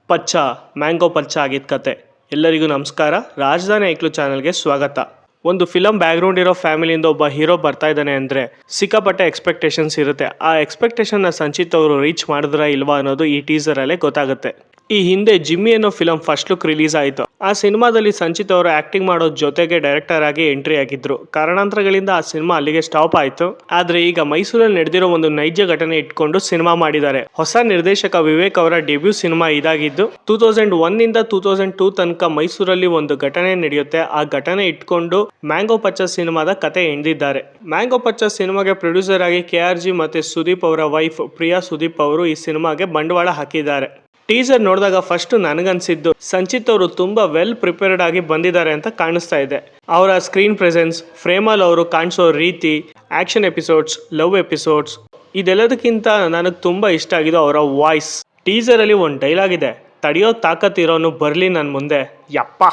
ಪಚ್ಚ mango ಪಚ್ಚ ಆಗಿದ್ದ ಕತೆ. ಎಲ್ಲರಿಗೂ ನಮಸ್ಕಾರ. ರಾಜಧಾನಿ ಐಕ್ಳು ಚಾನಲ್ಗೆ ಸ್ವಾಗತ. ಒಂದು ಫಿಲಮ್ ಬ್ಯಾಕ್ಗ್ರೌಂಡ್ ಇರೋ ಫ್ಯಾಮಿಲಿಯಿಂದ ಒಬ್ಬ ಹೀರೋ ಬರ್ತಾ ಇದ್ದಾನೆ ಅಂದರೆ ಸಿಕ್ಕಾಪಟ್ಟೆ ಎಕ್ಸ್ಪೆಕ್ಟೇಷನ್ಸ್ ಇರುತ್ತೆ. ಆ ಎಕ್ಸ್ಪೆಕ್ಟೇಷನ್ನ ಸಂಚಿತ್ ಅವರು ರೀಚ್ ಮಾಡಿದ್ರಾ ಇಲ್ವಾ ಅನ್ನೋದು ಈ ಟೀಸರಲ್ಲೇ ಗೊತ್ತಾಗುತ್ತೆ. ಈ ಹಿಂದೆ ಜಿಮ್ಮಿ ಅನ್ನೋ ಫಿಲಮ್ ಫಸ್ಟ್ ಲುಕ್ ರಿಲೀಸ್ ಆಯಿತು. ಆ ಸಿನಿಮಾದಲ್ಲಿ ಸಂಚಿತ್ ಅವರು ಆಕ್ಟಿಂಗ್ ಮಾಡೋ ಜೊತೆಗೆ ಡೈರೆಕ್ಟರ್ ಆಗಿ ಎಂಟ್ರಿ ಆಗಿದ್ರು. ಕಾರಣಾಂತರಗಳಿಂದ ಆ ಸಿನಿಮಾ ಅಲ್ಲಿಗೆ ಸ್ಟಾಪ್ ಆಯಿತು. ಆದರೆ ಈಗ ಮೈಸೂರಲ್ಲಿ ನಡೆದಿರೋ ಒಂದು ನೈಜ ಘಟನೆ ಇಟ್ಕೊಂಡು ಸಿನಿಮಾ ಮಾಡಿದ್ದಾರೆ. ಹೊಸ ನಿರ್ದೇಶಕ ವಿವೇಕ್ ಅವರ ಡೆಬ್ಯೂ ಸಿನಿಮಾ ಇದಾಗಿದ್ದು 2001 ನಿಂದ 2002 ತನಕ ಮೈಸೂರಲ್ಲಿ ಒಂದು ಘಟನೆ ನಡೆಯುತ್ತೆ. ಆ ಘಟನೆ ಇಟ್ಕೊಂಡು ಮ್ಯಾಂಗೋ ಪಚ್ಚ ಸಿನಿಮಾದ ಕತೆ ಎಂದಿದ್ದಾರೆ. ಮ್ಯಾಂಗೋ ಪಚ್ಚ ಸಿನಿಮಾಗೆ ಪ್ರೊಡ್ಯೂಸರ್ ಆಗಿ KRG ಮತ್ತೆ ಸುದೀಪ್ ಅವರ ವೈಫ್ ಪ್ರಿಯಾ ಸುದೀಪ್ ಅವರು ಈ ಸಿನಿಮಾಗೆ ಬಂಡವಾಳ ಹಾಕಿದ್ದಾರೆ. ಟೀಸರ್ ನೋಡಿದಾಗ ಫಸ್ಟ್ ನನಗನ್ಸಿದ್ದು ಸಂಚಿತ್ ಅವರು ತುಂಬಾ ವೆಲ್ ಪ್ರಿಪೇರ್ಡ್ ಆಗಿ ಬಂದಿದ್ದಾರೆ ಅಂತ ಕಾಣಿಸ್ತಾ ಇದೆ. ಅವರ ಸ್ಕ್ರೀನ್ ಪ್ರೆಸೆನ್ಸ್, ಫ್ರೇಮಲ್ಲಿ ಅವರು ಕಾಣಿಸೋ ರೀತಿ, ಆಕ್ಷನ್ ಎಪಿಸೋಡ್ಸ್, ಲವ್ ಎಪಿಸೋಡ್ಸ್, ಇದೆಲ್ಲದಕ್ಕಿಂತ ನನಗೆ ತುಂಬಾ ಇಷ್ಟ ಆಗಿದ್ದು ಅವರ ವಾಯ್ಸ್. ಟೀಸರಲ್ಲಿ ಒಂದು ಡೈಲಾಗ್ ಇದೆ, ತಡೆಯೋ ತಾಕತ್ತಿರೋನು ಬರಲಿ ನನ್ನ ಮುಂದೆ. ಯಪ್ಪ,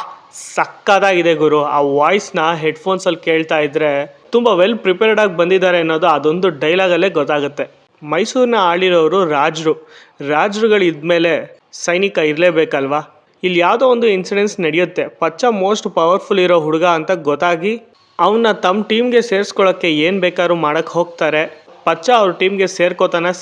ಸಕ್ಕದಾಗಿದೆ ಗುರು. ಆ ವಾಯ್ಸ್ನ ಹೆಡ್ಫೋನ್ಸಲ್ಲಿ ಕೇಳ್ತಾ ಇದ್ರೆ ತುಂಬ ವೆಲ್ ಪ್ರಿಪೇರ್ಡ್ ಆಗಿ ಬಂದಿದ್ದಾರೆ ಅನ್ನೋದು ಅದೊಂದು ಡೈಲಾಗಲ್ಲೇ ಗೊತ್ತಾಗುತ್ತೆ. ಮೈಸೂರನ್ನ ಆಳಿರೋರು ರಾಜರುಗಳು ಇದ್ಮೇಲೆ ಸೈನಿಕ ಇರಲೇಬೇಕಲ್ವಾ. ಇಲ್ಲಿ ಯಾವುದೋ ಒಂದು ಇನ್ಸಿಡೆನ್ಸ್ ನಡೆಯುತ್ತೆ. ಪಚ್ಚ ಮೋಸ್ಟ್ ಪವರ್ಫುಲ್ ಇರೋ ಹುಡುಗ ಅಂತ ಗೊತ್ತಾಗಿ ಅವನ್ನ ತಮ್ಮ ಟೀಮ್ಗೆ ಸೇರಿಸ್ಕೊಳ್ಳೋಕ್ಕೆ ಏನು ಬೇಕಾದ್ರೂ ಮಾಡೋಕ್ಕೆ ಹೋಗ್ತಾರೆ. ಪಚ್ಚ ಅವ್ರ ಟೀಮ್ಗೆ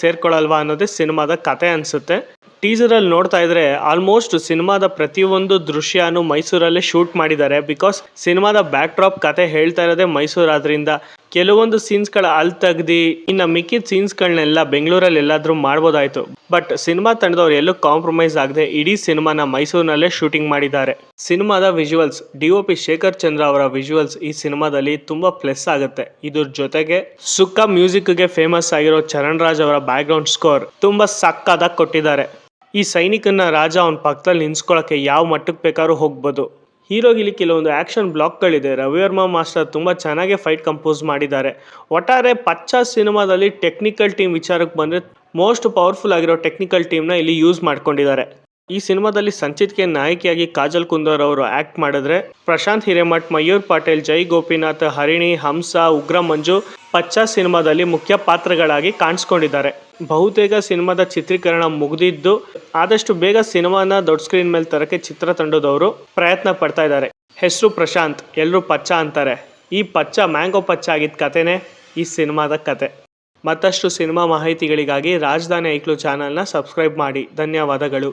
ಸೇರ್ಕೊಳ್ಳಲ್ವಾ ಅನ್ನೋದೇ ಸಿನಿಮಾದ ಕತೆ ಅನಿಸುತ್ತೆ. ಟೀಸರಲ್ಲಿ ನೋಡ್ತಾ ಇದ್ರೆ ಆಲ್ಮೋಸ್ಟ್ ಸಿನಿಮಾದ ಪ್ರತಿಯೊಂದು ದೃಶ್ಯನೂ ಮೈಸೂರಲ್ಲೇ ಶೂಟ್ ಮಾಡಿದ್ದಾರೆ. ಬಿಕಾಸ್ ಸಿನಿಮಾದ ಬ್ಯಾಕ್ ಡ್ರಾಪ್ ಕತೆ ಹೇಳ್ತಾ ಇರೋದೇ ಮೈಸೂರು. ಆದ್ರಿಂದ ಕೆಲವೊಂದು ಸೀನ್ಸ್ಗಳ ಅಲ್ಲಿ ತೆಗ್ದು ಇನ್ನು ಮಿಕ್ಕಿದ ಸೀನ್ಸ್ಗಳನ್ನೆಲ್ಲ ಬೆಂಗಳೂರಲ್ಲಿ ಎಲ್ಲಾದರೂ ಮಾಡ್ಬೋದಾಯ್ತು. ಬಟ್ ಸಿನಿಮಾ ತಂಡದವ್ರು ಎಲ್ಲೂ ಕಾಂಪ್ರಮೈಸ್ ಆಗದೆ ಇಡೀ ಸಿನಿಮಾನ ಮೈಸೂರಿನಲ್ಲೇ ಶೂಟಿಂಗ್ ಮಾಡಿದ್ದಾರೆ. ಸಿನಿಮಾದ ವಿಜುವಲ್ಸ್, DOP ಶೇಖರ್ ಚಂದ್ರ ಅವರ ವಿಜುವಲ್ಸ್ ಈ ಸಿನಿಮಾದಲ್ಲಿ ತುಂಬಾ ಪ್ಲಸ್ ಆಗುತ್ತೆ. ಇದ್ರ ಜೊತೆಗೆ ಸುಕ್ಕ ಮ್ಯೂಸಿಕ್ಗೆ ಫೇಮಸ್ ಆಗಿರೋ ಚರಣ್ ರಾಜ್ ಅವರ ಬ್ಯಾಕ್ ಗ್ರೌಂಡ್ ಸ್ಕೋರ್ ತುಂಬಾ ಸಕ್ಕದಾಗಿ ಕೊಟ್ಟಿದ್ದಾರೆ. ಈ ಸೈನಿಕನ ರಾಜ ಅವನ ಪಕ್ಕದಲ್ಲಿ ನಿನ್ಸ್ಕೊಳ್ಳೋಕ್ಕೆ ಯಾವ ಮಟ್ಟಕ್ಕೆ ಬೇಕಾದ್ರೂ ಹೋಗ್ಬೋದು. ಹೀರೋಗಿಲಿ ಕೆಲವೊಂದು ಆ್ಯಕ್ಷನ್ ಬ್ಲಾಕ್ಗಳಿದೆ. ರವಿವರ್ಮ ಮಾಸ್ಟರ್ ತುಂಬ ಚೆನ್ನಾಗಿ ಫೈಟ್ ಕಂಪೋಸ್ ಮಾಡಿದ್ದಾರೆ. ಒಟ್ಟಾರೆ ಪಚ್ಚ ಸಿನಿಮಾದಲ್ಲಿ ಟೆಕ್ನಿಕಲ್ ಟೀಮ್ ವಿಚಾರಕ್ಕೆ ಬಂದರೆ ಮೋಸ್ಟ್ ಪವರ್ಫುಲ್ ಆಗಿರೋ ಟೆಕ್ನಿಕಲ್ ಟೀಮ್ನ ಇಲ್ಲಿ ಯೂಸ್ ಮಾಡ್ಕೊಂಡಿದ್ದಾರೆ. ಈ ಸಿನಿಮಾದಲ್ಲಿ ಸಂಚಿತ್ಗೆ ನಾಯಕಿಯಾಗಿ ಕಾಜಲ್ ಕುಂದರ್ ಅವರು ಆ್ಯಕ್ಟ್ ಮಾಡಿದ್ರೆ, ಪ್ರಶಾಂತ್ ಹಿರೇಮಠ್, ಮಯೂರ್ ಪಾಟೇಲ್, ಜೈ ಗೋಪಿನಾಥ್, ಹರಿಣಿ, ಹಂಸ, ಉಗ್ರ ಮಂಜು ಪಚ್ಚ ಸಿನಿಮಾದಲ್ಲಿ ಮುಖ್ಯ ಪಾತ್ರಗಳಾಗಿ ಕಾಣಿಸ್ಕೊಂಡಿದ್ದಾರೆ. ಬಹುತೇಕ ಸಿನಿಮಾದ ಚಿತ್ರೀಕರಣ ಮುಗಿದಿದ್ದು ಆದಷ್ಟು ಬೇಗ ಸಿನಿಮಾನ ದೊಡ್ಡ ಸ್ಕ್ರೀನ್ ಮೇಲೆ ತರಕ್ಕೆ ಚಿತ್ರತಂಡದವರು ಪ್ರಯತ್ನ ಪಡ್ತಾ ಇದ್ದಾರೆ. ಹೆಸರು ಪ್ರಶಾಂತ್, ಎಲ್ಲರೂ ಪಚ್ಚ ಅಂತಾರೆ. ಈ ಪಚ್ಚ ಮ್ಯಾಂಗೋ ಪಚ್ಚ ಆಗಿದ್ದ ಕತೆನೇ ಈ ಸಿನಿಮಾದ ಕತೆ. ಮತ್ತಷ್ಟು ಸಿನಿಮಾ ಮಾಹಿತಿಗಳಿಗಾಗಿ ರಾಜಧಾನಿ ಐಕ್ಳು ಚಾನಲ್ನ ಸಬ್ಸ್ಕ್ರೈಬ್ ಮಾಡಿ. ಧನ್ಯವಾದಗಳು.